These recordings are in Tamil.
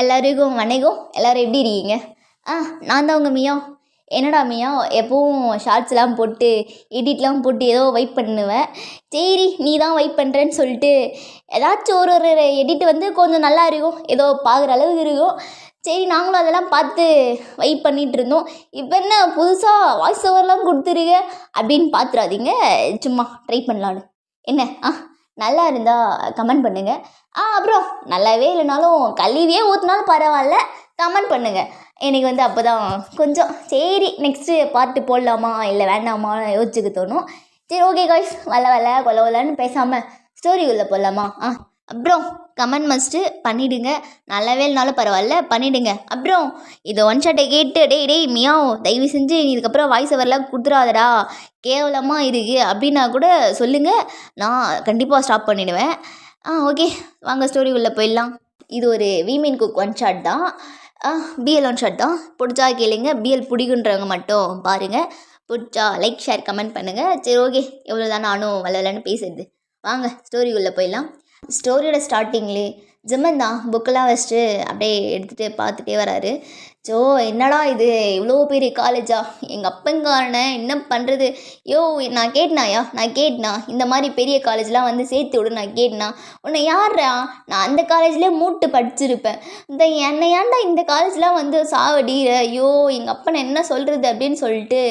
எல்லாருக்கும் வணக்கம். எல்லோரும் எப்படி இருக்கீங்க? நான் தான் உங்கள் மியா. என்னடா மியா, எப்பவும் ஷார்ட்ஸ்லாம் போட்டு எடிட்லாம் போட்டு ஏதோ வைப் பண்ணுவேன். சரி, நீ தான் வைப் பண்ணுறேன்னு சொல்லிட்டு ஏதாச்சும் ஒரு ஒரு எடிட் வந்து கொஞ்சம் நல்லா இருக்கும், ஏதோ பார்க்குற அளவுக்கு இருக்கும். சரி, நாங்களும் அதெல்லாம் பார்த்து வைப் பண்ணிகிட்டு இருந்தோம். இப்போ என்ன புதுசாக வாய்ஸ் ஓவர்லாம் கொடுத்துருக்க அப்படின்னு பார்த்துறாதீங்க, சும்மா ட்ரை பண்ணலான்னு. என்ன நல்லா இருந்தால் கமெண்ட் பண்ணுங்கள். அப்புறம் நல்லாவே இல்லைனாலும் கழுவியே ஊற்றினாலும் பரவாயில்ல, கமெண்ட் பண்ணுங்கள். எனக்கு வந்து அப்போ தான் கொஞ்சம் சரி நெக்ஸ்ட்டு பார்ட்டு போடலாமா இல்லை வேண்டாமா யோசிச்சுக்க தோணும். சரி, ஓகே காய்ஸ், கொல கொலன்னு பேசாமல் ஸ்டோரி உள்ள போடலாமா? அப்புறம் கமெண்ட் மஸ்ட்டு பண்ணிவிடுங்க. நல்லாவே இல்லைனாலும் பரவாயில்ல, பண்ணிவிடுங்க. அப்புறம் இதை ஒன் ஷாட்டை கேட்டு டேய் மியாவ், தயவு செஞ்சு நீ இதுக்கப்புறம் வாய்ஸ் ஓவர்லாம் கொடுத்துடாதடா, கேவலமாக இருக்குது அப்படின்னா கூட சொல்லுங்கள், நான் கண்டிப்பாக ஸ்டாப் பண்ணிவிடுவேன். ஓகே, வாங்க ஸ்டோரி உள்ளே போயிடலாம். இது ஒரு வீமென் குக் ஒன் ஷாட் தான், பிஎல் ஒன் ஷாட் தான். பிடிச்சா கேளுங்க, பிஎல் பிடிக்குன்றவங்க மட்டும் பாருங்கள். பிடிச்சா லைக் ஷேர் கமெண்ட் பண்ணுங்கள். சரி, ஓகே, எவ்வளோ தான் நானும் வளரலன்னு பேசுறது. வாங்க ஸ்டோரி உள்ளே போயிடலாம். ஸ்டோரியோட ஸ்டார்டிங்லேயே ஜிம்மன் தான் புக்கெல்லாம் வச்சுட்டு அப்படியே எடுத்துகிட்டு பார்த்துட்டே வராரு. ஸோ என்னடா இது இவ்வளோ பெரிய காலேஜா, எங்கள் அப்பங்காரனை என்ன பண்ணுறது? நான் கேட்டனா இந்த மாதிரி பெரிய காலேஜ்லாம் வந்து சேர்த்து விடு, நான் கேட்டனா உன்னை யார்ரா, நான் அந்த காலேஜ்லேயே மூட்டு படிச்சிருப்பேன், என்னை ஏன்டா இந்த காலேஜ்லாம் வந்து சாவடிற, எங்கள் அப்பனை என்ன சொல்கிறது அப்படின்னு சொல்லிட்டு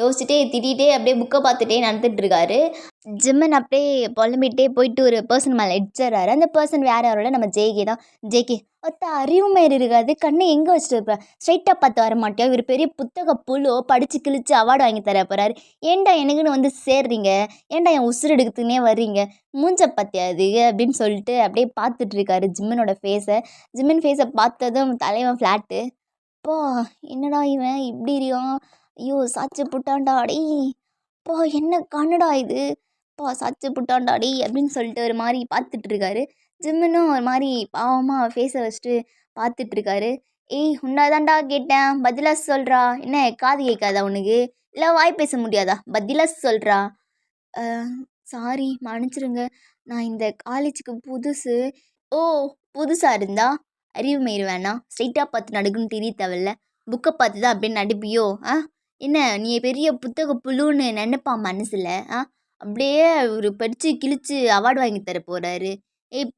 யோசிச்சுட்டே திட்டிகிட்டே அப்படியே புக்கை பார்த்துட்டே நடந்துட்டுருக்காரு. ஜிம்மன் அப்படியே புலம்பிகிட்டே போயிட்டு ஒரு பர்சன் மேலே இடிச்சிடறாரு. அந்த பர்சன் வேறு யாரோட நம்ம ஜேகே தான். ஜேகே அறிவு மாரி இருக்காது, கண்ணை எங்கே வச்சுட்டு இருப்பேன், ஸ்ட்ரைட்டாக பார்த்து வர மாட்டியா, இவர் பெரிய புத்தக புழு படித்து கிழிச்சு அவார்டு வாங்கி தர போகிறாரு, ஏன்டா எனக்குன்னு வந்து சேர்றீங்க, ஏன்டா என் உசுறு எடுத்துனே வர்றீங்க, மூஞ்ச பார்த்தியா அது அப்படின்னு சொல்லிட்டு அப்படியே பார்த்துட்ருக்காரு ஜிம்மனோட ஃபேஸை. ஜிம்மன் ஃபேஸை பார்த்ததும் தலைவன் ஃப்ளாட்டு. அப்பா, என்னடா இவன் இப்படி இருக்கான், ஐயோ சாச்சு புட்டான்டா டேய், அப்பா என்ன கண்ணுடா இது, அப்பா சாச்சு புட்டான்டா டேய் அப்படின்னு சொல்லிட்டு ஒரு மாதிரி பார்த்துட்ருக்காரு. ஜிம்முன்னும் ஒரு மாதிரி பாவமாக ஃபேஸை வச்சுட்டு பார்த்துட்ருக்காரு. உன்னாதான்டா கேட்டேன், பதிலாக சொல்கிறா, என்ன காது கேட்காதா உனக்கு, இல்லை வாய் பேச முடியாதா, பதிலாக சொல்கிறா. சாரி மன்னிச்சிருங்க, நான் இந்த காலேஜுக்கு புதுசு. ஓ, புதுசாக இருந்தா அறிவு மயிறு வேணாம், ஸ்ட்ரைட்டாக பார்த்து நடுக்குன்னு தெரிய தேவையில்ல, புக்கை பார்த்து தான் அப்படின்னு நடிப்பியோ? என்ன நீ பெரிய புத்தக புழுன்னு நினைப்பான் மனசில்? அப்படியே ஒரு படித்து கிழிச்சு அவார்டு வாங்கி தர போகிறாரு.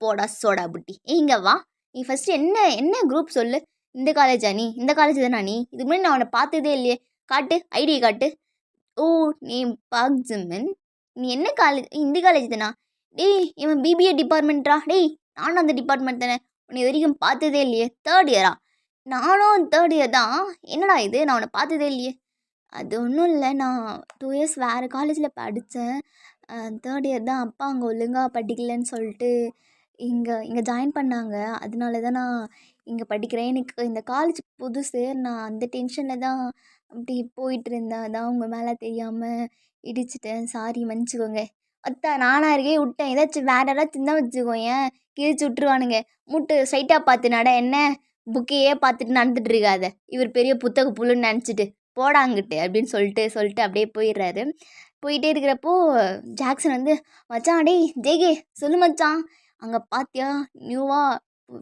போடா சோடா புட்டி, இங்கே வா, நீ ஃபஸ்ட்டு என்ன குரூப் சொல்லு, இந்த காலேஜா நீ, இந்த காலேஜ் தானா நீ, இதுக்கு முன்னாடி நான் அவனை பார்த்ததே இல்லையே, காட்டு ஐடியை காட்டு. ஓ, நீ பாக் ஜிம்மன், நீ என்ன காலேஜ், இந்த காலேஜ் தானா, இவன் பிபிஏ டிபார்ட்மெண்ட்ரா, நானும் அந்த டிபார்ட்மெண்ட் தானே, உன்னை இது வரைக்கும் பார்த்ததே இல்லையே, தேர்ட் இயரா, நானும் தேர்ட் இயர் தான், என்னடா இது நான் உன்னை பார்த்ததே இல்லையே. அது ஒன்றும் இல்லை, நான் 2 இயர்ஸ் வேறு காலேஜில் படித்தேன், தேர்ட் இயர் தான், அப்பா அங்கே ஒழுங்காக படிக்கலைன்னு சொல்லிட்டு இங்கே ஜாயின் பண்ணாங்க, அதனால தான் நான் இங்கே படிக்கிறேன், எனக்கு இந்த காலேஜ் புதுசு, நான் அந்த டென்ஷனில் தான் அப்படி போயிட்டு இருந்தேன், அதான் உங்கள் மேலே தெரியாமல் இடிச்சிட்டேன், சாரி மன்னிச்சிக்கோங்க. நானாக இருக்கே விட்டேன், ஏதாச்சும் வேறு யாராச்சும் தான் வச்சுக்கோயேன், கிழிச்சு விட்ருவானுங்க, மூட்டு ஸ்ட்ரைட்டாக பார்த்து நட, என்ன புக்கையே பார்த்துட்டு நடந்துட்டு இருக்காத, இவர் பெரிய புத்தக புல்லுன்னு நினச்சிட்டு போடாங்கிட்டு அப்படின்னு சொல்லிட்டு அப்படியே போயிடுறாரு. போயிட்டே இருக்கிறப்போ ஜாக்சன் வந்து, மச்சான் ஜேகே சொல்லு மச்சான், அங்கே பார்த்தியா நியூவாக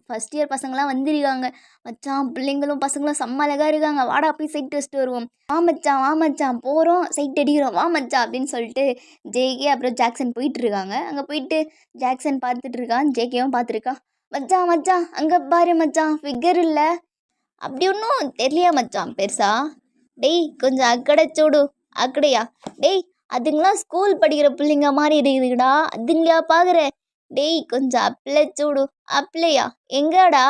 ஃபஸ்ட் இயர் பசங்களாம் வந்திருக்காங்க மச்சான், பிள்ளைங்களும் பசங்களும் செம்ம அழகாக இருக்காங்க, வாடா போய் சைட் வச்சுட்டு வருவோம், வா மச்சான் போகிறோம் சைட் அடிக்கிறோம், வா மச்சான் அப்படின்னு சொல்லிட்டு ஜேகே அப்புறம் ஜாக்சன் போயிட்டுருக்காங்க. அங்கே போயிட்டு ஜாக்சன் பார்த்துட்டு இருக்கான், ஜேகேவும் பார்த்துருக்கான். மச்சான் அங்கே பாரு மச்சான், ஃபிகர் இல்லை, அப்படி ஒன்றும் தெரியலையா மச்சான் பெருசா, கொஞ்சம் அக்கடை சூடு, அக்கடையா அதுங்களாம் ஸ்கூல் படிக்கிற பிள்ளைங்க மாதிரி இருக்குதுடா, அதுங்களையா பார்க்குற, கொஞ்சம் அப்ளை சூடு, அப்ளையா எங்கடா,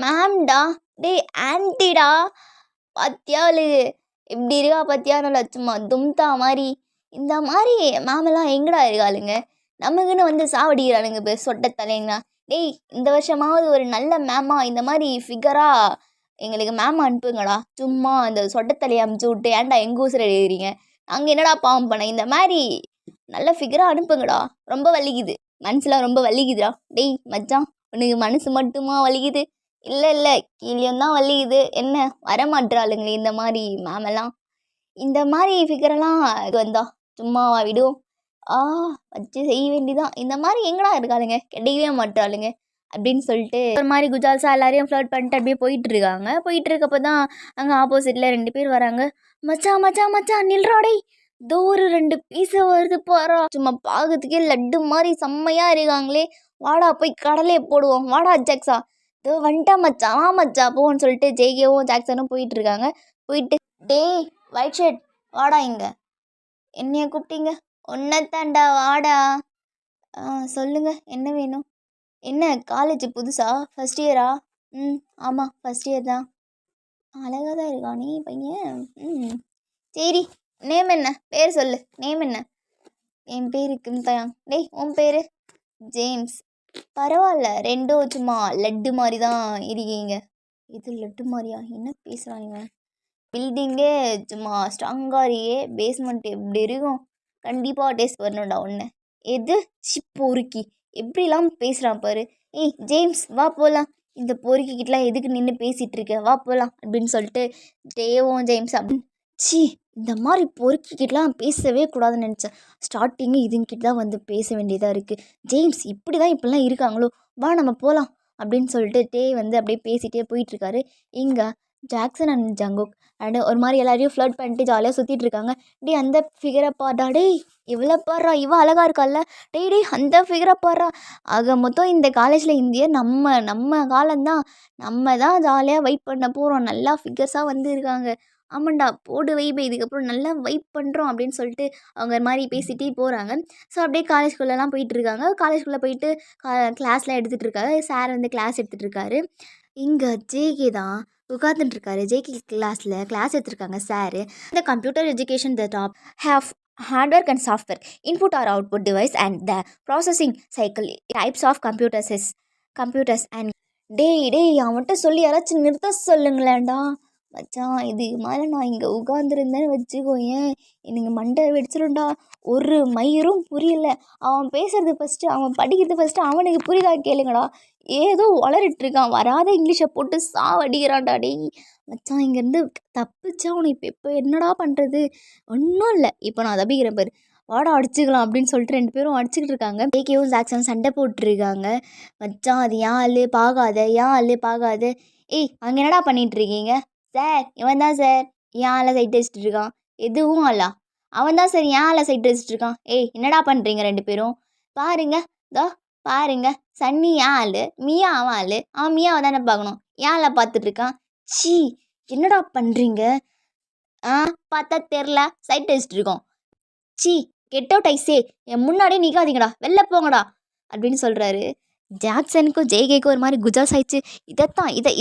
மேம்டா, ஆன்ட்டிடா, பாத்தியா அவளுக்கு இப்படி இருக்கா, பாத்தியா நல்லா சும்மா தும்தா மாதிரி, இந்த மாதிரி மேமெல்லாம் எங்கடா இருக்காளுங்க, நமக்குன்னு வந்து சாவடிக்கிறாளுங்க இப்போ சொட்ட தலைங்கண்ணா. இந்த வருஷமாவது ஒரு நல்ல மேமா இந்த மாதிரி ஃபிகராக எங்களுக்கு மேம் அனுப்புங்கடா, சும்மா அந்த சொட்டத்தலையை அமுச்சு விட்டு ஏன்டா எங்கள் ஊசில் எழுதுறீங்க, நாங்கள் என்னடா பாவம் பண்ண, இந்த மாதிரி நல்ல ஃபிகராக அனுப்புங்கடா, ரொம்ப வலிக்குது, மனசுலாம் ரொம்ப வலிக்குதுடா. மச்சான் உனக்கு மனசு மட்டுமா வலிக்குது, இல்லை கீழேயும் தான் வலிக்குது, என்ன வரமாட்டுறாளுங்களே இந்த மாதிரி மேமெல்லாம், இந்த மாதிரி ஃபிகரெல்லாம் இது வந்தா சும்மாவா விடும், வச்சு செய்ய வேண்டிதான், இந்த மாதிரி எங்கடா இருக்காளுங்க, கிடைக்கவே மாட்டாளுங்க, அப்படின்னு சொல்லிட்டு ஒரு மாதிரி குஜால்ஸா எல்லாரையும் ஃப்ளர்ட் பண்ணிட்டு அப்படியே போயிட்டு இருக்காங்க. போயிட்டு இருக்கப்போ தான் அங்கே ஆப்போசிட்டில் 2 பேர் வராங்க. மச்சான் மச்சான் மச்சான் நில்றாடே, இதோ ஒரு 2 பீஸ் வருது பாரா, சும்மா பார்க்கறதுக்கே லட்டு மாதிரி செம்மையாக இருக்காங்களே, வாடா போய் கடலையை போடுவோம், வாடா ஜாக்ஸா, இதோ வந்துட்டா மச்சான், வா மச்சான் போன்னு சொல்லிட்டு ஜேகேவும் ஜாக்சனும் போயிட்டு இருக்காங்க. போயிட்டு டேய் ஒயிட் ஷர்ட் வாடா இங்கே, என்னைய கூப்பிட்டீங்க, ஒன்னத்தாண்டா வாடா. சொல்லுங்க என்ன வேணும்? என்ன காலேஜ் புதுசா, ஃபஸ்ட் இயரா? ஆமாம் ஃபஸ்ட் இயர் தான். அழகாக தான் இருக்கா நீ பையன். சரி நேம் என்ன, பேர் சொல்லு, நேம் என்ன? என் பேர் கிம்தயாங். டேய் உன் பேர்? ஜேம்ஸ். பரவாயில்ல, ரெண்டும் சும்மா லட்டு மாதிரி தான் இருக்கீங்க. இது லட்டு மாதிரியா, என்ன பேசுகிறாங்க? பில்டிங்கே சும்மா ஸ்ட்ராங்காக இருக்கே, பேஸ்மெண்ட் எப்படி இருக்கும், கண்டிப்பாக டேஸ்ட் வரணும்டா ஒன்று. எது சி பொறுக்கி, எப்படிலாம் பேசுகிறான் பாரு. ஏய் ஜேம்ஸ் வா போகலாம், இந்த பொறுக்கிக்கிட்டலாம் எதுக்கு நின்று பேசிகிட்டு இருக்க, வா போகலாம் அப்படின்னு சொல்லிட்டு டேவும் ஜேம்ஸ் அப்படின்னு சி இந்த மாதிரி பொறுக்கிக்கிட்டலாம் பேசவே கூடாதுன்னு நினச்சேன். ஸ்டார்டிங்கு இதுங்கிட்ட தான் வந்து பேச வேண்டியதாக இருக்குது. ஜேம்ஸ் இப்படி தான் இப்படிலாம் இருக்காங்களோ, வா நம்ம போகலாம் அப்படின்னு சொல்லிட்டு டே வந்து அப்படியே பேசிகிட்டே போயிட்டுருக்காரு. இங்கே ஜாக்சன் அண்ட் ஜங்குக் அண்ட் ஒரு மாதிரி எல்லாரையும் ஃப்ளர்ட் பண்ணிட்டு ஜாலியாக சுற்றிட்டு இருக்காங்க. டே அந்த ஃபிகரை பாடா, டேய் இவ்வளோ பாடுறா, இவ அழகாக இருக்கால்ல, டேய் அந்த ஃபிகரை பாடுறா. ஆக மொத்தம் இந்த காலேஜில் இந்திய நம்ம காலம்தான், நம்ம தான் ஜாலியாக வைப் பண்ண போகிறோம், நல்லா ஃபிகர்ஸாக வந்து இருக்காங்க. ஆமாண்டா போடு வைப், இதுக்கப்புறம் நல்லா வைப் பண்ணுறோம் அப்படின்னு சொல்லிட்டு அவங்க ஒரு மாதிரி பேசிகிட்டே போகிறாங்க. ஸோ அப்படியே காலேஜ்குள்ளெலாம் போயிட்டுருக்காங்க. காலேஜ்குள்ளே போயிட்டு கிளாஸ்லாம் எடுத்துகிட்டு இருக்காரு. சார் வந்து கிளாஸ் எடுத்துகிட்டு இருக்காரு. இங்கே ஜேகே தான் உட்காந்துட்டுருக்காரு. ஜேகே கிளாஸ் எடுத்துருக்காங்க சார். இந்த computer education the top have hardware and software input or output device and the processing cycle types of computers and டேய் அவன்கிட்ட சொல்லி யாராச்சும் நிறுத்த சொல்லுங்களேன்டா. மச்சான் இது மேலே நான் இங்கே உட்காந்துருந்தேன்னு வச்சுக்கோயேன், எனக்கு மண்டை வெடிச்சிடும்டா. ஒரு மயிரும் புரியல. அவன் பேசுறது ஃபஸ்ட்டு, அவன் படிக்கிறது ஃபஸ்ட்டு, அவனுக்கு புரியுதா கேளுங்கடா. ஏதோ வளரிட்டுருக்கான், வராத இங்கிலீஷை போட்டு சாவடிக்கிறான்டா. டேய் மச்சான் இங்கேருந்து தப்பிச்சா அவனை இப்போ என்னடா பண்ணுறது? ஒன்றும் இல்லை, இப்போ நான் தப்பிக்கிறேன் பாரு, வாடா அடிச்சுக்கலாம் அப்படின்னு சொல்லிட்டு 2 பேரும் அடிச்சுக்கிட்டு இருக்காங்க. ஜேகேவும் ஜாக்சனும் சண்டை போட்டுருக்காங்க. மச்சான் அது ஏன் ஆளு பார்க்காத. ஏய் அங்கே என்னடா பண்ணிட்டு இருக்கீங்க? சார் இவன் தான் சார் ஏன் ஆளை சைட் அடிச்சிட்டு இருக்கான். எதுவும் ஆளா? அவன் தான் சார் ஏன் ஆளை சைட் அடிச்சிட்டு இருக்கான். ஏய் என்னடா பண்ணுறீங்க 2 பேரும்? பாருங்க தோ பாருங்க, சன்னி ஏன் ஆளு, மியா அவன் ஆளு, அவன் மியாவை தானே பார்க்கணும், ஏன் ஆளை பார்த்துட்டு இருக்கான். சி என்னடா பண்ணுறீங்க? பார்த்தா தெரில, சைட் அடிச்சிட்டு இருக்கோம். சி கெட் அவுட் ஐசே, என் முன்னாடியே நிற்காதீங்கடா, வெளில போங்கடா அப்படின்னு சொல்கிறாரு. ஜாக்சனுக்கும் ஜேகேக்கும் ஒரு மாதிரி குஜாஸ் ஆயிடுச்சு.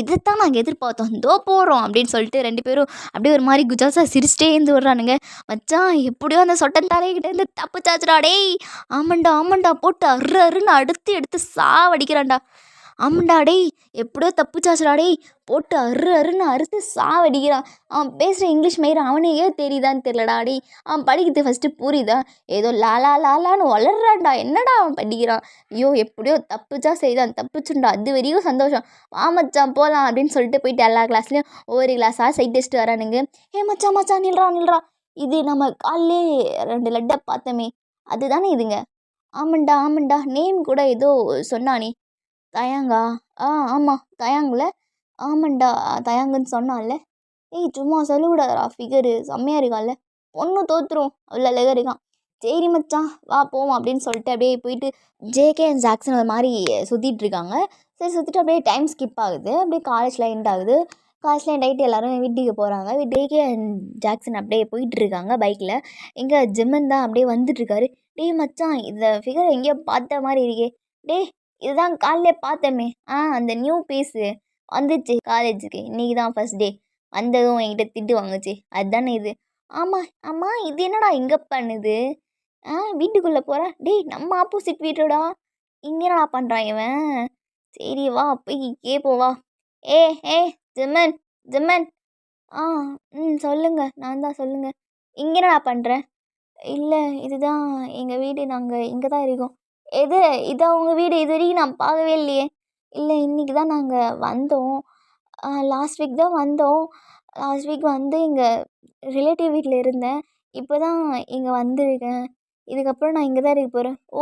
இதைத்தான் நாங்கள் எதிர்பார்த்தோம், இதோ போகிறோம் அப்படின்னு சொல்லிட்டு 2 பேரும் அப்படியே ஒரு மாதிரி குஜாஸாக சிரிச்சிட்டே இருந்து விட்றானுங்க. மச்சான் எப்படியோ அந்த சொட்டன் தலைகிட்டேருந்து தப்பிச்சாச்சுடா. டேய் ஆமாண்டா போட்டு அருன்னு எடுத்து சாவடிக்கிறான்டா. ஆமாண்டா டேய் எப்படியோ தப்பிச்சாச்சுடா. டேய் போட்டு அருன்னு அறுத்து சாவடிக்கிறான். அவன் பேசுகிற இங்கிலீஷ் மயிறு அவனையே தெரியுதான்னு தெரிலடா. டேய் அவன் படிக்கிறது ஃபஸ்ட்டு புரியுதா? ஏதோ லாலான்னு வளர்றான்டா. என்னடா அவன் படிக்கிறான்? ஐயோ எப்படியோ தப்பிச்சா செய்தான், தப்பிச்சுண்டா, அது வரையும் சந்தோஷம். மச்சான் போகலாம் அப்படின்னு சொல்லிட்டு போயிட்டு எல்லா கிளாஸ்லேயும் ஒவ்வொரு கிளாஸாக சைட் டெஸ்ட் வரானுங்க. மச்சான் நில்றா, இது நம்ம காலைலே 2 லட்டை பார்த்தோமே அதுதானே இதுங்க? ஆமாண்டா நேம் கூட ஏதோ சொன்னானே, தயாங்கா? ஆமாம் தயாங்கில். ஆமாண்டா தயாங்குன்னு சொன்னான்ல. ஏய் சும்மா சொல்லக்கூடாதுடா, ஃபிகரு செம்மையாக இருக்கான்ல, பொண்ணு தோற்றுரும் அவ்வளோ அழகாக இருக்கான். சரி மச்சான் வா போவோம் அப்படின்னு சொல்லிட்டு அப்படியே போயிட்டு ஜேகே அண்ட் ஜாக்சன் ஒரு மாதிரி சுற்றிட்டு இருக்காங்க. சரி சுற்றிட்டு அப்படியே டைம் ஸ்கிப் ஆகுது. அப்படியே காலேஜில் எண்ட் ஆகுது. காலேஜில் எண்ட் ஆகிட்டு எல்லோரும் வீட்டுக்கு போகிறாங்க. ஜேகே அண்ட் ஜாக்சன் அப்படியே போயிட்டுருக்காங்க பைக்கில். எங்கே ஜிம்மன் தான் அப்படியே வந்துட்டுருக்காரு. டேய் மச்சான் இந்த ஃபிகரை எங்கேயோ பார்த்த மாதிரி இருக்கே. டேய் இதுதான் காலையிலே பார்த்தோமே, அந்த நியூ பீஸு வந்துச்சு காலேஜுக்கு, இன்றைக்கி தான் ஃபஸ்ட் டே, வந்ததும் என்கிட்ட திட்டு வாங்குச்சு, அதுதானே இது? ஆமாம் இது என்னடா இங்கே பண்ணுது? வீட்டுக்குள்ளே போகிறேன். டேய் நம்ம ஆப்போசிட் வீட்டோடா, இங்கே என்னடா பண்ணுறான் இவன்? சரி வா போய் கேட்போம் வா. ஏ ஜிம்மன் சொல்லுங்கள், நான் தான் சொல்லுங்கள். இங்கே என்னடா பண்ணுறேன்? இல்லை இதுதான் எங்கள் வீடு, நாங்கள் இங்கே தான் இருக்கோம். இதான் உங்கள் வீடு? இது வரைக்கும் நான் பார்க்கவே இல்லையே. இல்லை இன்றைக்கி தான் நாங்கள் வந்தோம், லாஸ்ட் வீக் தான் வந்தோம். லாஸ்ட் வீக் வந்து எங்கள் ரிலேட்டிவ் வீட்டில் இருந்தேன், இப்போ தான் இங்கே வந்திருக்கேன். இதுக்கப்புறம் நான் இங்கே தான் இருக்க போகிறேன். ஓ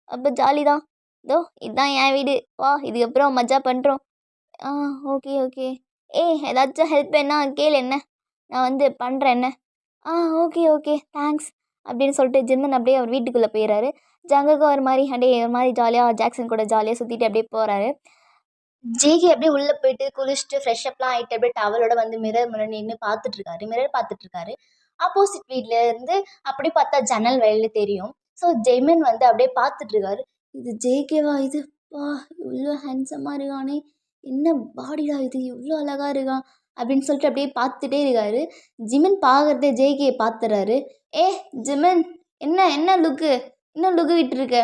அப்போ ஜாலி தான். இதோ இதுதான் என் வீடு, வா இதுக்கப்புறம் மஜா பண்ணுறோம். ஆ ஓகே ஓகே. ஏய் ஏதாச்சும் ஹெல்ப் வேணா கேளு என்ன, நான் வந்து பண்ணுறேன் என்ன. ஆ ஓகே ஓகே தேங்க்ஸ் அப்படின்னு சொல்லிட்டு ஜிம்மன் அப்படியே அவர் வீட்டுக்குள்ளே போயிடுறாரு. ஜங்குக்கும் ஒரு மாதிரி அப்படியே ஒரு மாதிரி ஜாலியாக ஜாக்சன் கூட ஜாலியாக சுற்றிட்டு அப்படியே போகிறாரு. ஜேகே அப்படியே உள்ளே போயிட்டு குளிச்சுட்டு ஃப்ரெஷ்அப்லாம் ஆகிட்டு அப்படியே டவலோட வந்து மிரர் முன்னாடி நின்று பார்த்துட்ருக்காரு, மிரர் பார்த்துட்ருக்காரு. ஆப்போசிட் வீட்ல இருந்து அப்படியே பார்த்தா ஜன்னல் வழியில தெரியும். ஸோ ஜெய்மின் வந்து அப்படியே பார்த்துட்ருக்காரு. இது ஜேகேவா இது? பா இவ்வளோ ஹேண்ட்ஸமாக இருக்கானே, என்ன பாடிடா இது, இவ்வளோ அழகாக இருக்கான் அப்படின்னு சொல்லிட்டு அப்படியே பார்த்துட்டே இருக்காரு. ஜிமின் பார்க்குறதே ஜேகே பார்த்துறாரு. ஏ ஜிமின், என்ன என்ன லுக்கு, என்ன லுக்கு விட்டுருக்க?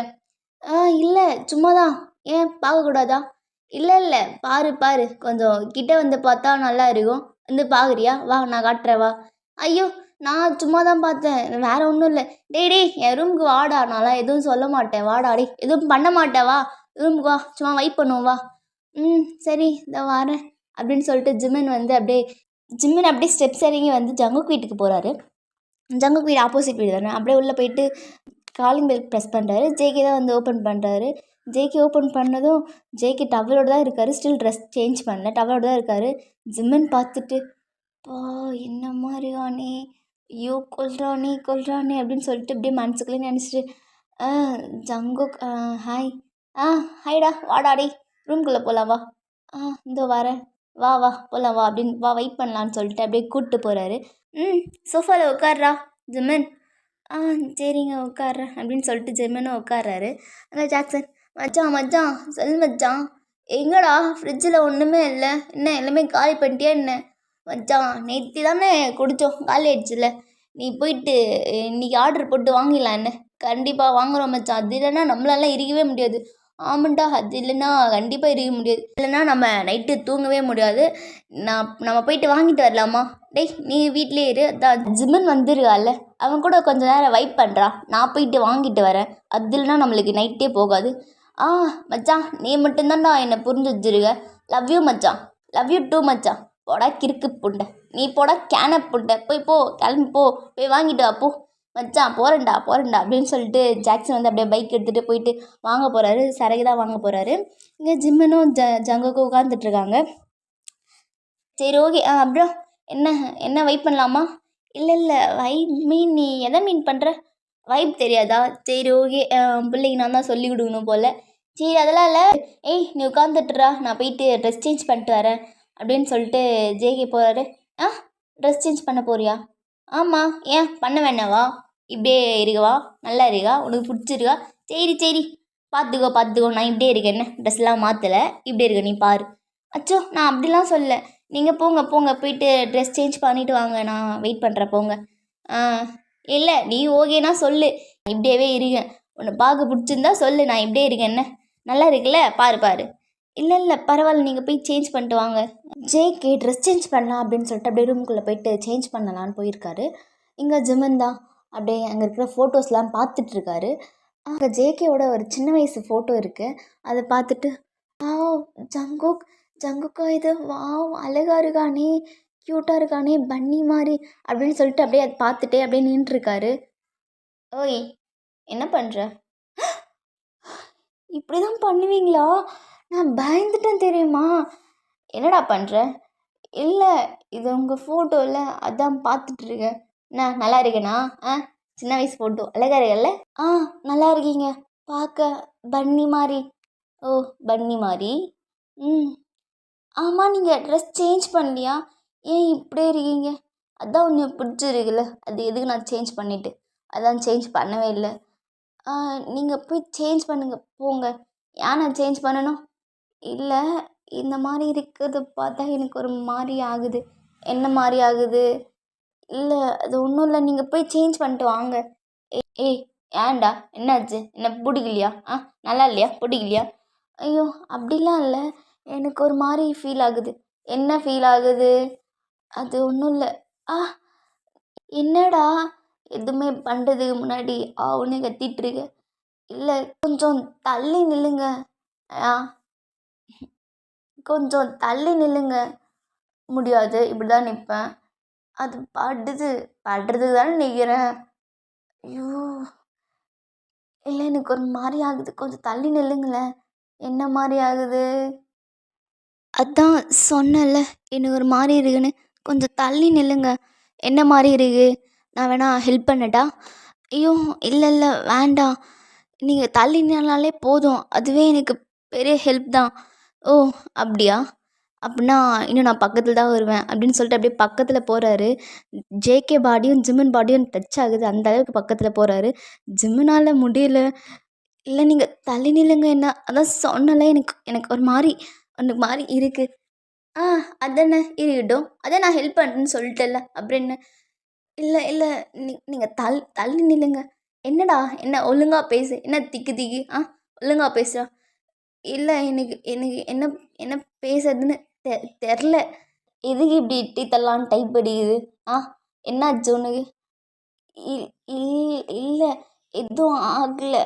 இல்லை சும்மா தான். ஏன் பார்க்கக்கூடாதா? இல்லை இல்லை பாரு பாரு, கொஞ்சம் கிட்ட வந்து பார்த்தா நல்லா இருக்கும். வந்து பார்க்குறியா? வா நான் காட்டுறேன் வா. ஐயோ நான் சும்மா தான் பார்த்தேன், வேற ஒன்றும் இல்லை. டேய் டேய் என் ரூமுக்கு வாடா, நான்லாம் எதுவும் சொல்ல மாட்டேன், வாடா டேய் எதுவும் பண்ண மாட்டேன் வா, ரூமுக்கு வா சும்மா வைப் பண்ணுவோம் வா. சரி இதோ வரேன் அப்படின்னு சொல்லிட்டு ஜிம்மின் அப்படியே ஸ்டெப்ஸ் இறங்கி வந்து ஜங்குக் வீட்டுக்கு போகிறாரு. ஜங்குக் வீடு ஆப்போசிட் வீடு தானே. அப்படியே உள்ளே போயிட்டு காலிங் பெல் ப்ரெஸ் பண்ணுறாரு. ஜேகே தான் வந்து ஓப்பன் பண்ணுறாரு. ஜேகே ஓப்பன் பண்ணதும் ஜேகே டவலோடு தான் இருக்கார், ஸ்டில் ட்ரெஸ் சேஞ்ச் பண்ணல, டவலோடு தான் இருக்கார். ஜிம்மன் பார்த்துட்டு பா என்ன மாதிரியானே, ஐயோ கொல்றானே அப்படின்னு சொல்லிட்டு அப்படியே மனசுக்குள்ளே நினச்சிட்டு ஜங்குக் ஹாய் ஹாய்டா வாடாடி ரூம்குள்ளே போகலாம் வா. இதோ வரேன் வா வா போகலாம் வா அப்படின்னு வா வெயிட் பண்ணலான்னு சொல்லிட்டு அப்படியே கூப்பிட்டு போகிறாரு. சோஃபாவில் உட்கார்றா ஜிம்மன். சரிங்க உட்கார்றேன் அப்படின்னு சொல்லிட்டு ஜெர்மனும் உட்கார்றாரு. அங்கே ஜாக்சன், மச்சான் சொல் மச்சான், எங்கடா ஃப்ரிட்ஜில் ஒன்றுமே இல்லை, என்ன எல்லாமே காலி பண்ணிட்டியா என்ன? மச்சான் நேற்று தானே குடித்தோம், காலி ஆயிடுச்சுல, நீ போயிட்டு இன்றைக்கி ஆர்டர் போட்டு வாங்கிடலாம் என்ன? கண்டிப்பாக வாங்குகிறோம் மச்சான், அது இல்லைன்னா நம்மளால இருக்கவே முடியாது. ஆமாண்டா அது இல்லைன்னா கண்டிப்பாக இருக்க முடியாது, இல்லைன்னா நம்ம நைட்டு தூங்கவே முடியாது. நம்ம போயிட்டு வாங்கிட்டு வரலாமா? டேய் நீ வீட்லேயே இரு, அதான் ஜிம்மன் வந்துருக்கால, அவன் கூட கொஞ்சம் நேரம் வைப் பண்ணுறான், நான் போயிட்டு வாங்கிட்டு வரேன், அது இல்லைன்னா நம்மளுக்கு நைட்டே போகாது. மச்சான் நீ மட்டும்தான்டா என்னை புரிஞ்சு வச்சிருக்க, லவ் யூ மச்சான், லவ் யூ டூ மச்சான். போடா கிறுக்கு புண்டை, நீ போடா கேன புண்டை, போ கிளம்பி போய் வாங்கிட்டு வா போ. மச்சான் போகிறேன்டா அப்படின்னு சொல்லிட்டு ஜாக்சன் வந்து அப்படியே பைக் எடுத்துகிட்டு போயிட்டு வாங்க போகிறாரு, சரகு தான் வாங்க போகிறாரு. இங்கே ஜிம்மனும் ஜங்குக்கும் உட்காந்துட்ருக்காங்க. சரி ஓகே அப்புறம் என்ன வைப் பண்ணலாமா? இல்லை வைப் மீன், நீ எதை மீன் பண்ணுற? வைப் தெரியாதா? சரி ஓகே, பிள்ளைக்கு நான் தான் சொல்லி கொடுக்கணும் போல். சரி அதெல்லாம் இல்லை, ஏய் நீ உட்காந்துட்டுறா, நான் போயிட்டு ட்ரெஸ் சேஞ்ச் பண்ணிட்டு வரேன் அப்படின்னு சொல்லிட்டு ஜேகே போகிறாரு. ட்ரெஸ் சேஞ்ச் பண்ண போறியா? ஆமாம், ஏன் பண்ண வேணாவா? இப்படியே இருக்கவா, நல்லா இருக்கா, உனக்கு பிடிச்சிருக்கா? சரி பார்த்துக்கோ, நான் இப்படியே இருக்கேன் என்ன, ட்ரெஸ்லாம் மாற்றலை, இப்படியே இருக்க நீ பாரு. அச்சோ நான் அப்படிலாம் சொல்லலை, நீங்கள் போங்க போயிட்டு ட்ரெஸ் சேஞ்ச் பண்ணிவிட்டு வாங்க, நான் வெயிட் பண்ணுறேன் போங்க. இல்லை நீ ஓகேனா சொல்லு, இப்படியே இருக்கேன், உன்னை பார்க்க பிடிச்சிருந்தா சொல்லு, நான் இப்படியே இருக்கேன் என்ன, நல்லா இருக்குல்ல பாரு. இல்லை பரவாயில்ல, நீங்கள் போய் சேஞ்ச் பண்ணிட்டு வாங்க. ஜேகே ட்ரெஸ் சேஞ்ச் பண்ணலாம் அப்படின்னு சொல்லிட்டு அப்படியே ரூமுக்குள்ளே போயிட்டு சேஞ்ச் பண்ணலான்னு போயிருக்காரு. இங்கே ஜிம்மன் தான் அப்படியே அங்கே இருக்கிற ஃபோட்டோஸ்லாம் பார்த்துட்ருக்காரு. அங்கே ஜேகேவோட ஒரு சின்ன வயசு ஃபோட்டோ இருக்குது, அதை பார்த்துட்டு ஜங்குக்கா இது, வாவ் அழகாக இருக்கானே, க்யூட்டாக இருக்கானே, பன்னி மாதிரி அப்படின்னு சொல்லிட்டு அப்படியே அதை பார்த்துட்டே அப்படியே நின்றுருக்காரு. ஓய் என்ன பண்ணுற? இப்படி தான் பண்ணுவீங்களா? நான் பயந்துட்டேன் தெரியுமா? என்னடா பண்ணுற? இல்லை இது உங்கள் ஃபோட்டோ இல்லை, அதான் பார்த்துட்ருக்கேன். என்ன நல்லா இருக்கேனா? சின்ன வயசு ஃபோட்டோ அழகாக இருக்கல்ல? நல்லா இருக்கீங்க, பார்க்க பன்னி மாதிரி. ஓ பன்னி மாதிரி. ஆமாம் நீங்கள் ட்ரெஸ் சேஞ்ச் பண்ணலையா? ஏன் இப்படியே இருக்கீங்க? அதான் ஒன்று பிடிச்சிருக்குல்ல, அது எதுக்கு நான் சேஞ்ச் பண்ணிவிட்டு, அதான் சேஞ்ச் பண்ணவே இல்லை. நீங்கள் போய் சேஞ்ச் பண்ணுங்கள் போங்க. ஏன் நான் சேஞ்ச் பண்ணணும்? இல்லை இந்த மாதிரி இருக்கிறத பார்த்தா எனக்கு ஒரு மாதிரி ஆகுது. என்ன மாதிரி ஆகுது? இல்லை அது ஒன்றும் இல்லை, நீங்கள் போய் சேஞ்ச் பண்ணிட்டு வாங்க. ஏய் ஏன்டா என்னாச்சு, என்ன பிடிக்கலையா? நல்லா இல்லையா, பிடிக்கலையா? ஐயோ அப்படிலாம் இல்லை, எனக்கு ஒரு மாதிரி ஃபீல் ஆகுது. என்ன ஃபீல் ஆகுது? அது ஒன்றும் இல்லை. என்னடா எதுவுமே பண்ணுறதுக்கு முன்னாடி ஒன்று கத்திட்டுருக்க? இல்லை கொஞ்சம் தள்ளி நில்லுங்க, கொஞ்சம் தள்ளி நில்லுங்க. முடியாது, இப்படி தான் நிற்பேன். அது படுறதுக்கு தானே நிற்கிறேன். ஐயோ இல்லை எனக்கு ஒரு மாதிரி ஆகுது, கொஞ்சம் தள்ளி நில்லுங்களேன். என்ன மாதிரி ஆகுது? அதான் சொன்னேன்ல, எனக்கு ஒரு மாதிரி இருக்குன்னு. கொஞ்சம் தள்ளி நில்லுங்க. என்ன மாதிரி இருக்கு? நான் வேணா ஹெல்ப் பண்ணட்டா? ஐயோ! இல்லை இல்லை வேண்டாம். நீங்கள் தள்ளி நின்னாலே போதும். அதுவே எனக்கு பெரிய ஹெல்ப் தான். ஓ! அப்படியா? அப்படின்னா இன்னும் நான் பக்கத்தில் தான் வருவேன் அப்படின்னு சொல்லிட்டு அப்படியே பக்கத்தில் போகிறாரு. ஜேகே பாடியும் ஜிமின் பாடியும் டச் ஆகுது. அந்த அளவுக்கு பக்கத்தில் போகிறாரு. ஜிமினால் முடியல. இல்லை நீங்கள் தள்ளி நில்லுங்க என்ன. அதான் சொன்னல, எனக்கு எனக்கு ஒரு மாதிரி இருக்குது. ஆ அதானே இருக்கட்டும். அதான் நான் ஹெல்ப் பண்ணுறேன்னு சொல்லிட்டேன்ல, அப்புறம் என்ன? இல்லை இல்லை நீங்கள் தள்ளி நில்லுங்க. என்னடா என்ன ஒழுங்கா பேசு. என்ன திக்கு திக்கி ஒழுங்கா பேசுடா. இல்லை எனக்கு எனக்கு என்ன என்ன பேசுறதுன்னு தெரில. எதுக்கு இப்படி இட்டி தரலான்னு டைப் அடிக்குது? என்னாச்சு உனக்கு? இல்லை எதுவும் ஆகலை.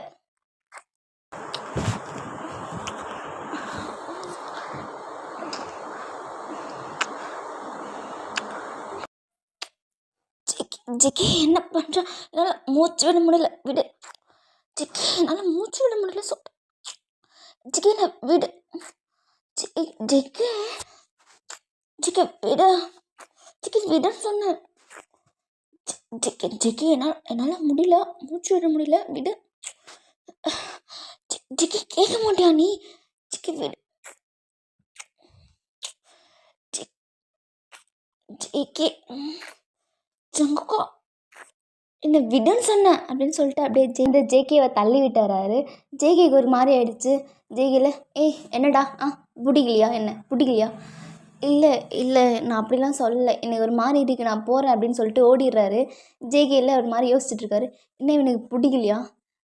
ஜிக்கி என்ன பண்ணுற? என்னால் மூச்சு விட முடியல, விடு. ஜிக்கி என்னால் மூச்சு விட முடியல, ஜிக்கி என்ன விடு. ஜிக்கி ஜிக்கி விட, ஜிக்கி விடன்னு சொன்னேன். ஜிக்கி என்னால் முடியல, மூச்சு விட முடியல, விடு. ஜிக்கி கேட்க மாட்டியா நீ? ஜிக்கி விடு. ஜிக்கி ஜங்குக்கா என்ன விடுன்னு சொன்னேன் அப்படின்னு சொல்லிட்டு அப்படியே இந்த ஜேகேவை தள்ளி விட்டுறாரு. ஜேகேக்கு ஒரு மாதிரி ஆயிடுச்சு. ஜேகேல என்னடா பிடிக்கலையா? என்ன பிடிக்கலையா? இல்லை இல்லை நான் அப்படிலாம் சொல்லலை, எனக்கு ஒரு மாதிரி இருக்கு, நான் போகிறேன் அப்படின்னு சொல்லிட்டு ஓடிடுறாரு. ஜேகேல ஒரு மாதிரி யோசிச்சுட்ருக்காரு. என்ன இவனுக்கு பிடிக்கலையா?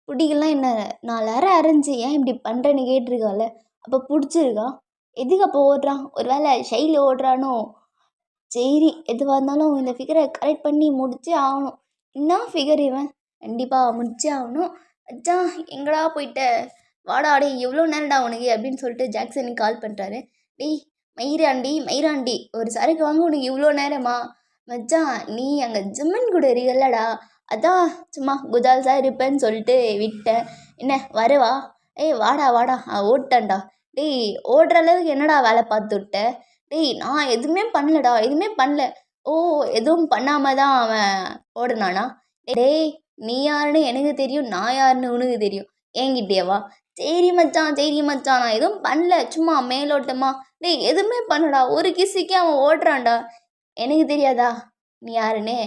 பிடிக்கலாம் என்ன, 4 அரை அரைஞ்சி ஏன் இப்படி பண்ணுறேன்னு கேட்டிருக்கால. அப்போ பிடிச்சிருக்கா? எதுக்கு அப்போ ஓடுறான்? ஒரு வேளை ஷையில் ஓடுறானோ? சரி எதுவாக இருந்தாலும் இந்த ஃபிகரை கரெக்ட் பண்ணி முடிச்சே ஆகணும். என்ன ஃபிகர் இவன், கண்டிப்பாக முடிச்சே ஆகணும். அச்சான் எங்கடா போயிட்ட? வாடா டே, எவ்வளோ நேரம்டா உனக்கு அப்படின்னு சொல்லிட்டு ஜாக்சனுக்கு கால் பண்ணுறாரு. டேய் மயிராண்டி ஒரு சரக்கு வாங்க உனக்கு இவ்வளோ நேரமா? மச்சான் நீ அங்கே ஜிம்மன் கூட இருக்கல்லடா, அதான் சும்மா குஜால்ஸாக இருப்பேன்னு சொல்லிட்டு விட்டேன். என்ன வரவா? வாடா ஓட்டான்டா. டேய் ஓடுற அளவுக்கு என்னடா வேலை பார்த்து விட்ட? டேய் நான் எதுவுமே பண்ணலடா, எதுவுமே பண்ணல. ஓ எதுவும் பண்ணாமல் தான் அவன் ஓடுனானா? டேய் நீ யாருன்னு எனக்கு தெரியும், நான் யாருன்னு உனக்கு தெரியும், என்கிட்டேவா? சரி மச்சான் நான் எதுவும் பண்ணல, சும்மா மேலோட்டமா. டேய் எதுவுமே பண்ணடா, ஒரு கிசுக்கே அவன் ஓடுறான்டா, எனக்கு தெரியாதா நீ யாருன்னு?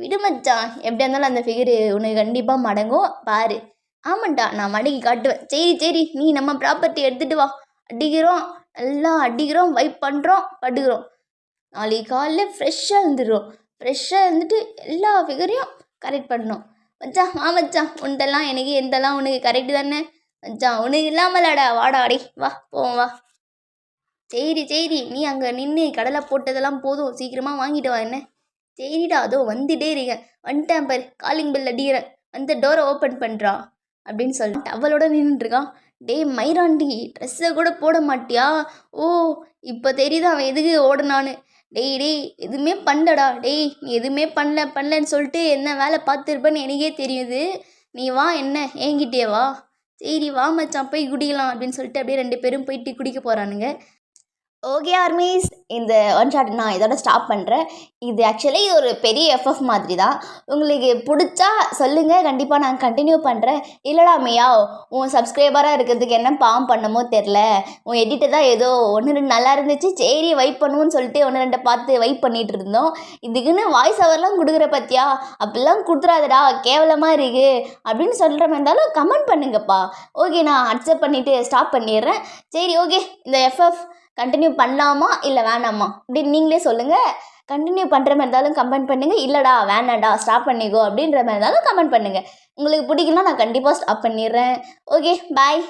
விடு மச்சான், எப்படியா இருந்தாலும் அந்த ஃபிகரு உனக்கு கண்டிப்பாக மடங்கும் பாரு. ஆமாண்டா நான் மடக்கி காட்டுவேன். சரி நீ நம்ம ப்ராப்பர்ட்டி எடுத்துகிட்டு வா, அடிக்கிறோம், நல்லா அடிக்கிறோம், வைப் பண்ணுறோம், படுக்கிறோம். நாளைக்கு காலைல ஃப்ரெஷ்ஷாக இருந்துட்டு எல்லா ஃபிகரையும் கரெக்ட் பண்ணணும். மச்சான் உண்டெல்லாம் எனக்கு எந்தெல்லாம் உனக்கு கரெக்டு தானே மச்சான்? உனக்கு இல்லாமலாடா, வாடா அடே வா போவோம் வா. சரி நீ அங்கே நின்று கடலை போட்டதெல்லாம் போதும், சீக்கிரமாக வாங்கிட்டு வா. என்ன? சரிடா அதோ வந்துட்டே இருக்கேன், வந்துட்டேன் பாரு, காலிங் பெல் அடிக்கிறேன், வந்து டோரை ஓப்பன் பண்ணுறா அப்படின்னு சொல்லிட்டு அவளோட நின்றுட்டுருக்கான். டேய் மயிராண்டி ட்ரெஸ்ஸை கூட போட மாட்டியா? ஓ இப்போ தெரியுது அவன் எதுக்கு ஓடுனான்னு. டேய் எதுவுமே பண்ணலடா. டேய் நீ எதுவுமே பண்ணலன்னு சொல்லிட்டு என்ன வேலை பார்த்துருப்பேன்னு எனக்கே தெரியுது. நீ வா, என்ன என்கிட்டே வா. சரி வா மச்சான் போய் குடிக்கலாம் அப்படின்னு சொல்லிட்டு அப்படியே 2 பேரும் போய் டீ குடிக்க போகிறானுங்க. ஓகே ஆர்மீஸ், இந்த ஒன் ஷாட் நான் இதோட ஸ்டாப் பண்ணுறேன். இது ஆக்சுவலி ஒரு பெரிய எஃப்எஃப் மாதிரி தான். உங்களுக்கு பிடிச்சா சொல்லுங்கள், கண்டிப்பாக நான் கண்டினியூ பண்ணுறேன். இல்லைடா மியா உன் சப்ஸ்கிரைபராக இருக்கிறதுக்கு என்ன பாவம் பண்ணமோ தெரில, உன் எடிட்டர் தான் ஏதோ 1-2 நல்லா இருந்துச்சு, சரி வைப் பண்ணுவோன்னு சொல்லிட்டு 1-2 பார்த்து வைப் பண்ணிகிட்டு இருந்தோம். இதுக்குன்னு வாய்ஸ் ஓவர்லாம் கொடுக்குற பற்றியா? அப்படிலாம் கொடுத்துறாதடா, கேவலமாக இருக்குது அப்படின்னு சொல்கிற மாதிரி இருந்தாலும் கமெண்ட் பண்ணுங்கப்பா. ஓகே நான் அக்செப்ட் பண்ணிவிட்டு ஸ்டாப் பண்ணிடுறேன். சரி ஓகே, இந்த எஃப்எஃப் கண்டினியூ பண்ணலாமா இல்லை வேணாமா அப்படின்னு நீங்களே சொல்லுங்கள். கண்டினியூ பண்ணுற மாதிரி இருந்தாலும் கமெண்ட் பண்ணுங்கள், இல்லைடா வேணாண்டா ஸ்டாப் பண்ணிக்கோ அப்படின்ற மாதிரி இருந்தாலும் கமெண்ட் பண்ணுங்கள். உங்களுக்கு பிடிக்குன்னா நான் கண்டிப்பாக ஸ்டாப் பண்ணிடுறேன். Okay bye.